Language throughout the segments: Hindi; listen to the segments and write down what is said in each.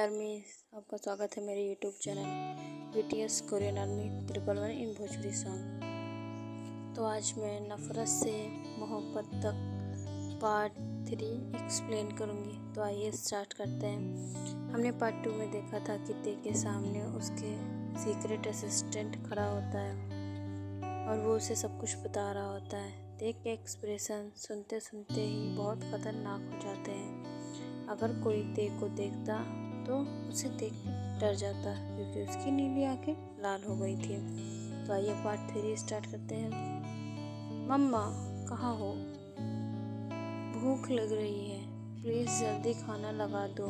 आर्मी, आपका स्वागत है मेरे YouTube channel BTS Korean army 111 इन भोजपुरी सॉन्ग। तो आज मैं नफ़रत से मोहब्बत तक पार्ट 3 एक्सप्लेन करूँगी। तो आइए स्टार्ट करते हैं। हमने पार्ट 2 में देखा था कि ते के सामने उसके सीक्रेट असिस्टेंट खड़ा होता है और वो उसे सब कुछ बता रहा होता है। ते के एक्सप्रेशन सुनते सुनते ही बहुत ख़तरनाक हो जाते हैं। अगर कोई ते को देखता तो उसे देख कर डर जाता क्योंकि उसकी नीली आंखें लाल हो गई थी। तो आइए पार्ट 3 स्टार्ट करते हैं। मम्मा कहाँ हो? भूख लग रही है, प्लीज़ जल्दी खाना लगा दो,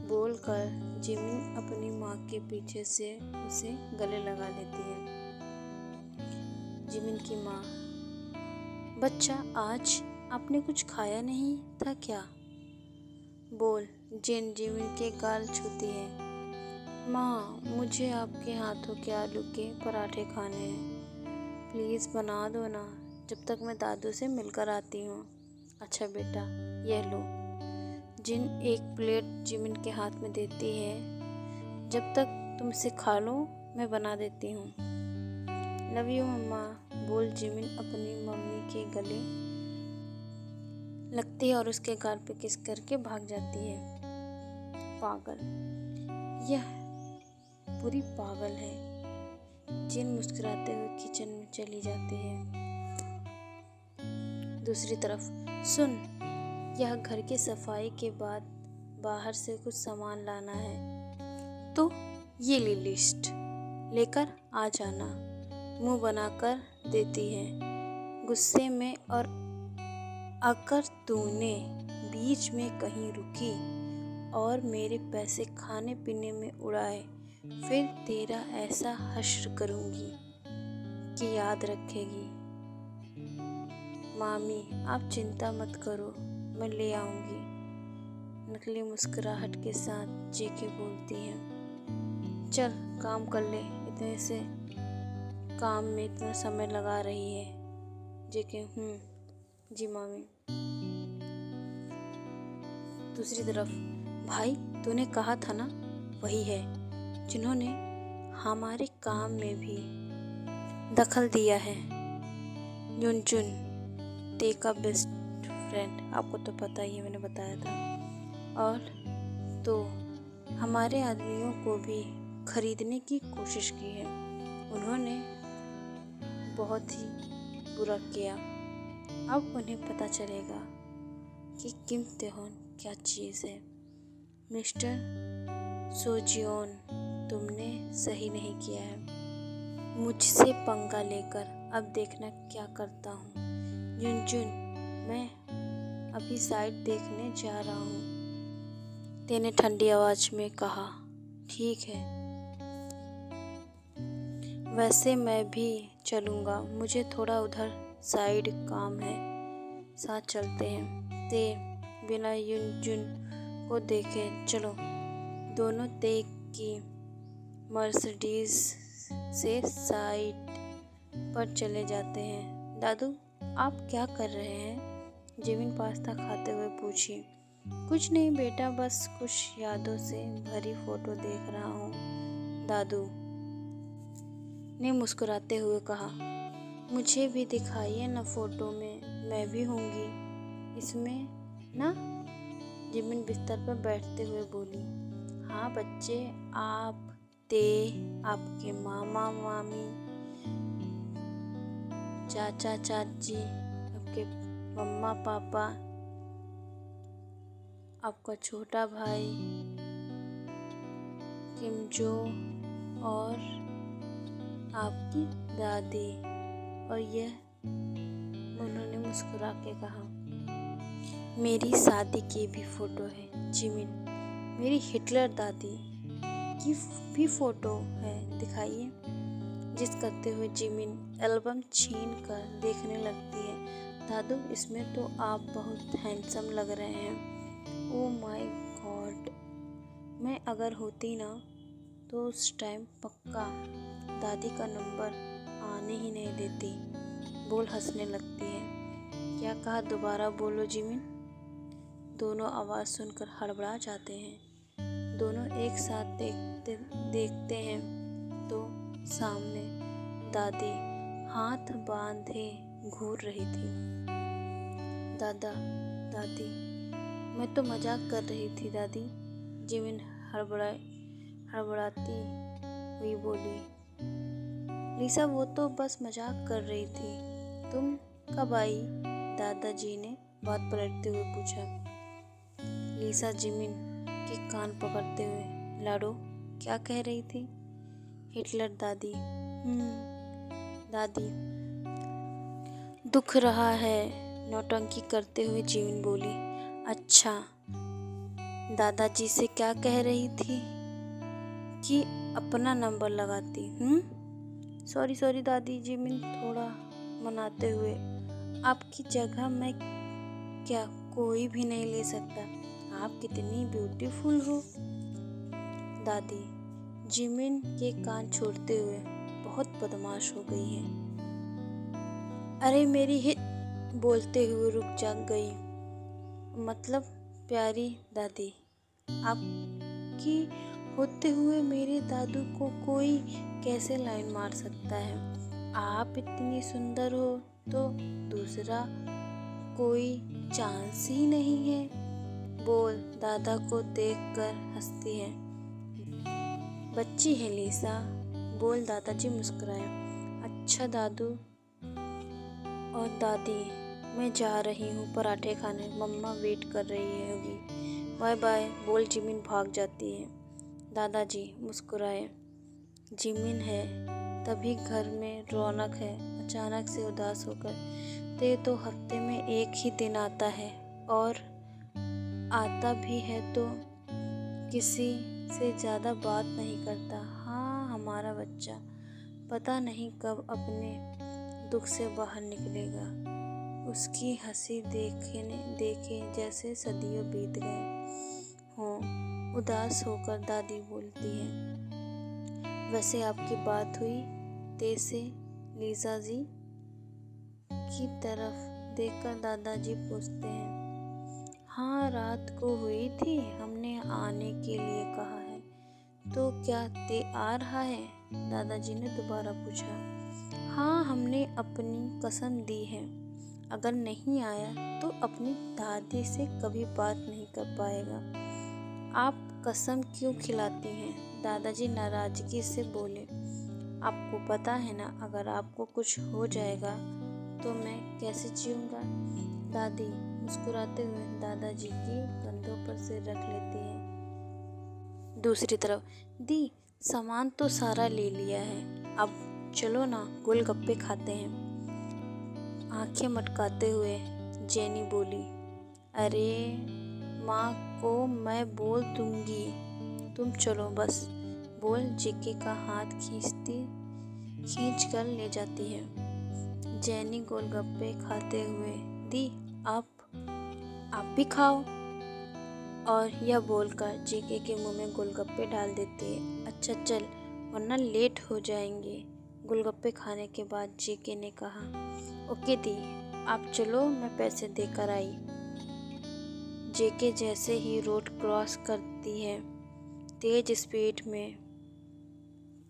बोलकर जिमिन अपनी माँ के पीछे से उसे गले लगा लेती है। जिमिन की माँ, बच्चा आज आपने कुछ खाया नहीं था क्या? बोल, जिमिन के गाल छूती है। माँ, मुझे आपके हाथों के आलू के पराठे खाने हैं, प्लीज़ बना दो ना, जब तक मैं दादू से मिलकर आती हूँ। अच्छा बेटा, यह लो। जिन एक प्लेट जिमिन के हाथ में देती है। जब तक तुम इसे खा लो, मैं बना देती हूँ। लव यू मम्मा, बोल जिमिन अपनी मम्मी के गले लगती है और उसके गाल पे किस करके भाग जाती है। पागल, यह पूरी पागल है। जिन मुस्कुराते हुए किचन में चली जाती है। दूसरी तरफ सुन, यह घर की सफाई के बाद बाहर से कुछ सामान लाना है, तो ये ली लिस्ट लेकर आ जाना। मुंह बनाकर देती है गुस्से में। और अगर तूने बीच में कहीं रुकी और मेरे पैसे खाने पीने में उड़ाए, फिर तेरा ऐसा हश्र करूँगी कि याद रखेगी। मामी, आप चिंता मत करो, मैं ले आऊँगी, नकली मुस्कुराहट के साथ जेके बोलती है। चल काम कर ले, इतने से काम में इतना समय लगा रही है। जेके जी मामी। दूसरी तरफ भाई, तूने कहा था ना, वही है जिन्होंने हमारे काम में भी दखल दिया है। युनचुन, ते का बेस्ट फ्रेंड, आपको तो पता ही है, मैंने बताया था। और तो हमारे आदमियों को भी खरीदने की कोशिश की है। उन्होंने बहुत ही बुरा किया। अब उन्हें पता चलेगा कि किम तेहोन क्या चीज़ है। मिस्टर सोजियोन, तुमने सही नहीं किया है मुझसे पंगा लेकर। अब देखना क्या करता हूँ। युनचुन, मैं अभी साइड देखने जा रहा हूँ, तेने ठंडी आवाज़ में कहा। ठीक है, वैसे मैं भी चलूँगा, मुझे थोड़ा उधर साइड काम है, साथ चलते हैं। ते बिना युनचुन को देखे चलो। दोनों ते की मर्सिडीज से साइड पर चले जाते हैं। दादू, आप क्या कर रहे हैं? जिमिन पास्ता खाते हुए पूछी। कुछ नहीं बेटा, बस कुछ यादों से भरी फोटो देख रहा हूँ, दादू ने मुस्कुराते हुए कहा। मुझे भी दिखाइए ना फोटो में, मैं भी होंगी इसमें ना, जिमिन बिस्तर पर बैठते हुए बोली। हाँ बच्चे, आप, ते, आपके मामा मामी, चाचा चाची, आपके मम्मा पापा, आपका छोटा भाई किमजो और आपकी दादी। और यह, उन्होंने मुस्कुरा के कहा, मेरी शादी की भी फ़ोटो है जिमिन, मेरी हिटलर दादी की भी फ़ोटो है, दिखाइए। जिस करते हुए जिमिन एल्बम छीन कर देखने लगती है। दादू, इसमें तो आप बहुत हैंडसम लग रहे हैं। ओह माय गॉड, मैं अगर होती ना तो उस टाइम पक्का दादी का नंबर आने ही नहीं देती, बोल हंसने लगती है। क्या कहा, दोबारा बोलो जिमिन। दोनों आवाज़ सुनकर हड़बड़ा जाते हैं। दोनों एक साथ देखते हैं तो सामने दादी हाथ बांधे घूर रही थी। दादा, दादी, मैं तो मजाक कर रही थी दादी, जिमिन हड़बड़ाती हुई बोली। लिसा, वो तो बस मजाक कर रही थी, तुम कब आई? दादाजी ने बात पलटते हुए पूछा। लिसा जिमिन के कान पकड़ते हुए, लाडो, क्या कह रही थी? हिटलर दादी। दादी, दुख रहा है, नौटंकी करते हुए जिमिन बोली। अच्छा, दादाजी से क्या कह रही थी? कि अपना नंबर लगाती। सॉरी दादी, जिमिन थोड़ा मनाते हुए, आपकी जगह मैं क्या कोई भी नहीं ले सकता, आप कितनी ब्यूटीफुल हो। दादी जिमिन के कान छोड़ते हुए, बहुत बदमाश हो गई है। अरे मेरी हित बोलते हुए रुक जा गई। मतलब प्यारी दादी, आपकी होते हुए मेरे दादू को कोई कैसे लाइन मार सकता है? आप इतनी सुंदर हो तो दूसरा कोई चांस ही नहीं है। बोल दादा को देखकर हंसती है। बच्ची है लिसा, बोल दादाजी मुस्कुराए। अच्छा दादू और दादी, मैं जा रही हूँ पराठे खाने, मम्मा वेट कर रही होगी। बाय बाय, बोल जिमिन भाग जाती है। दादाजी मुस्कुराए। जिमिन है तभी घर में रौनक है, अचानक से उदास होकर, ते तो हफ्ते में एक ही दिन आता है, और आता भी है तो किसी से ज़्यादा बात नहीं करता। हाँ, हमारा बच्चा पता नहीं कब अपने दुख से बाहर निकलेगा। उसकी हंसी देखे जैसे सदियों बीत गए हों। उदास होकर दादी बोलती है, वैसे आपकी बात हुई ते से? लीजा जी की तरफ देखकर दादाजी पूछते हैं। हाँ, रात को हुई थी, हमने आने के लिए कहा है। तो क्या ते आ रहा है? दादाजी ने दोबारा पूछा। हाँ, हमने अपनी कसम दी है, अगर नहीं आया तो अपनी दादी से कभी बात नहीं कर पाएगा। आप कसम क्यों खिलाती हैं? दादाजी नाराजगी से बोले। आपको पता है ना, अगर आपको कुछ हो जाएगा तो मैं कैसे जीऊँगा? दादी मुस्कुराते हुए दादाजी के कंधों पर सिर रख लेती है। दूसरी तरफ, दी, सामान तो सारा ले लिया है, अब चलो ना गोलगप्पे खाते हैं। आंखें मटकाते हुए जेनी बोली। अरे माँ को मैं बोल दूंगी, तुम चलो बस, बोल जेके का हाथ खींच कर ले जाती है। जेनी गोलगप्पे खाते हुए, दी आप भी खाओ, और यह बोलकर जेके के मुंह में गोलगप्पे डाल देती है। अच्छा चल, वरना लेट हो जाएंगे। गोलगप्पे खाने के बाद जेके ने कहा, ओके दी, आप चलो, मैं पैसे देकर आई। जेके जैसे ही रोड क्रॉस करती है, तेज स्पीड में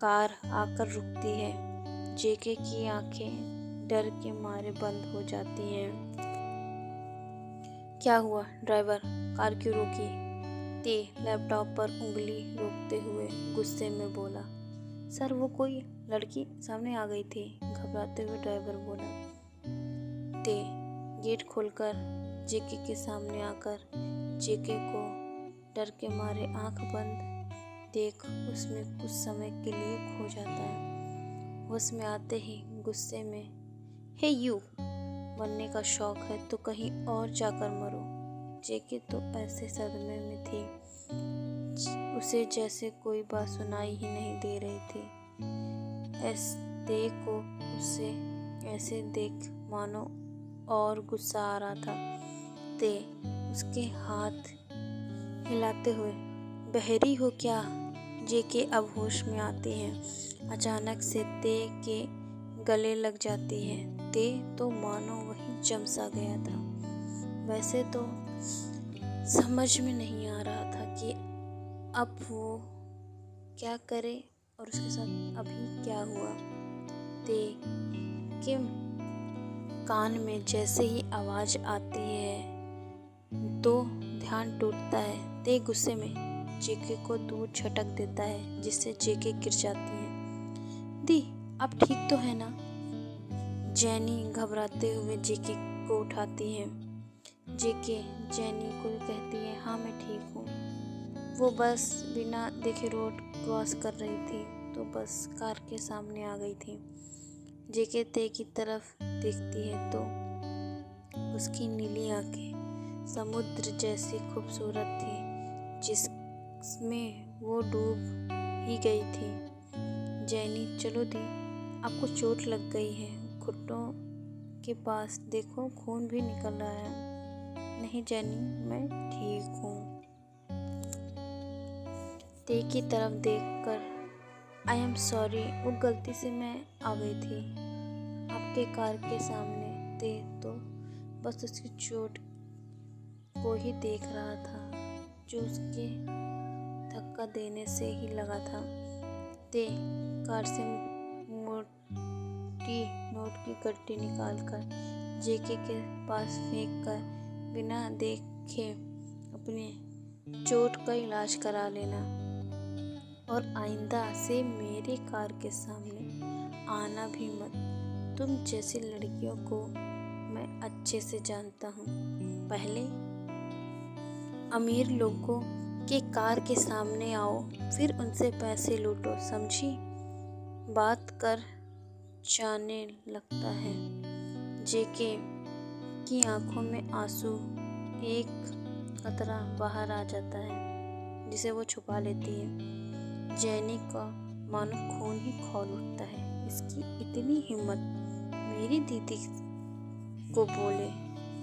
कार आकर रुकती है। जेके की आंखें डर के मारे बंद हो जाती हैं। क्या हुआ ड्राइवर, कार क्यों रोकी? ते लैपटॉप पर उंगली रोकते हुए गुस्से में बोला। सर, वो कोई लड़की सामने आ गई थी, घबराते हुए ड्राइवर बोला। ते गेट खोलकर जेके के सामने आकर जेके को डर के मारे आंख बंद देख उसमें कुछ समय के लिए खो जाता है। होश में आते ही गुस्से में, हे यू, मरने का शौक है तो कहीं और जाकर मरो। जेके तो ऐसे सदमे में थी, उसे जैसे कोई बात सुनाई ही नहीं दे रही थी। ते को उसे ऐसे देख मानो और गुस्सा आ रहा था। ते उसके हाथ हिलाते हुए, बहरी हो क्या? जेके अब होश में आती हैं। अचानक से ते के गले लग जाती है। ते तो मानो वहीं जम सा गया था। वैसे तो समझ में नहीं आ रहा था कि अब वो क्या करे और उसके साथ अभी क्या हुआ। ते किम कान में जैसे ही आवाज़ आती है तो ध्यान टूटता है। ते गुस्से में जेके को दूर झटक देता है जिससे जेके गिर जाती है। दी आप ठीक तो है ना? जैनी घबराते हुए जेके को उठाती है। जेके जैनी को कहती है, हाँ मैं ठीक हूँ। वो बस बिना देखे रोड क्रॉस कर रही थी तो बस कार के सामने आ गई थी। जेके ते की तरफ देखती है तो उसकी नीली आंखें समुद्र जैसी खूबसूरत थी जिसमें वो डूब ही गई थी। जैनी, चलो दी, आपको चोट लग गई है, घुटनों के पास देखो खून भी निकल रहा है। नहीं जैनी, मैं ठीक हूँ। ते की तरफ देखकर, आई एम सॉरी, वो गलती से मैं आ गई थी आपके कार के सामने। ते तो बस उसकी चोट को ही देख रहा था जो उसके धक्का देने से ही लगा था। ते कार से मोटी नोट की गड्डी निकालकर जेके के पास फेंक कर, बिना देखे अपने चोट का इलाज करा लेना और आइंदा से मेरे कार के सामने आना भी मत। तुम जैसी लड़कियों को मैं अच्छे से जानता हूँ। पहले अमीर लोगों के कार के सामने आओ, फिर उनसे पैसे लूटो, समझी? बात कर जाने लगता है। जेके की आंखों में आंसू एक कतरा बाहर आ जाता है जिसे वो छुपा लेती है। जैनी का मानो खून ही खौल उठता है। इसकी इतनी हिम्मत मेरी दीदी को बोले।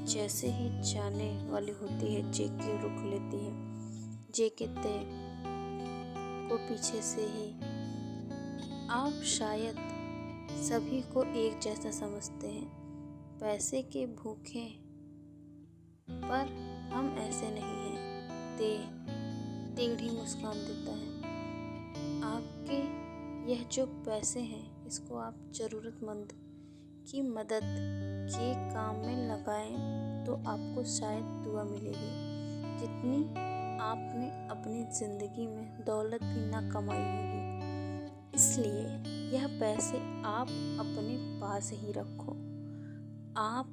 जैसे ही जाने वाली होती है जेके रुक लेती है। जेके ते को पीछे से ही, आप शायद सभी को एक जैसा समझते हैं, पैसे के भूखे, पर हम ऐसे नहीं हैं। ते टेढ़ी मुस्कान देता है। आपके यह जो पैसे हैं इसको आप ज़रूरतमंद की मदद के काम में लगाएं तो आपको शायद दुआ मिलेगी जितनी आपने अपनी ज़िंदगी में दौलत भी ना कमाई होगी। इसलिए यह पैसे आप अपने पास ही रखो। आप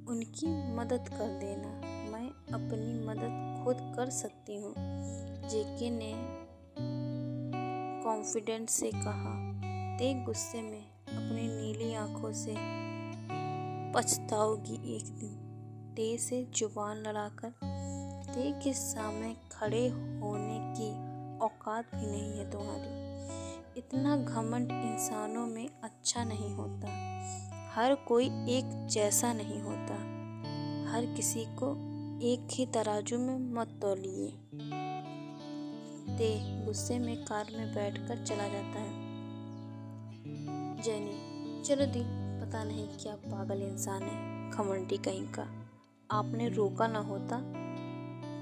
उनकी मदद कर देना, मैं अपनी मदद खुद कर सकती हूँ। जेके ने कॉन्फिडेंस से कहा। ते गुस्से में अपनी नीली आंखों से, पछताओगी एक दिन। ते से जुबान लड़ाकर ते के सामने खड़े होने की औकात भी नहीं है तुम्हारी। इतना घमंड इंसानों में अच्छा नहीं होता। हर कोई एक जैसा नहीं होता। हर किसी को एक ही तराजू में मत तौलिए। ते गुस्से में कार में बैठकर चला जाता है। जैनी, चलो दी, पता नहीं क्या पागल इंसान है, घमंडी कहीं का। आपने रोका ना होता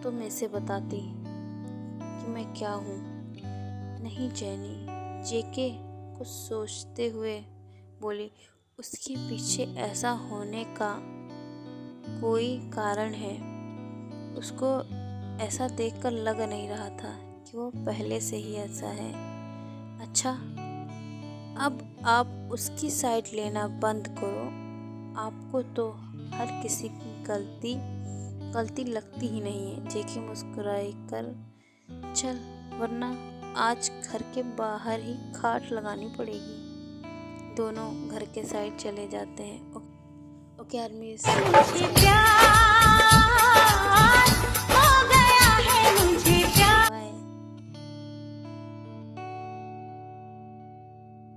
तो मैं से बताती कि मैं क्या हूँ। नहीं जैनी, जेके कुछ सोचते हुए बोली, उसके पीछे ऐसा होने का कोई कारण है। उसको ऐसा देखकर लग नहीं रहा था कि वो पहले से ही ऐसा है। अच्छा, अब आप उसकी साइड लेना बंद करो। आपको तो हर किसी की गलती लगती ही नहीं है। जेके मुस्कुराई कर, चल वरना आज घर के बाहर ही खाट लगानी पड़ेगी। दोनों घर के साइड चले जाते हैं। Okay army.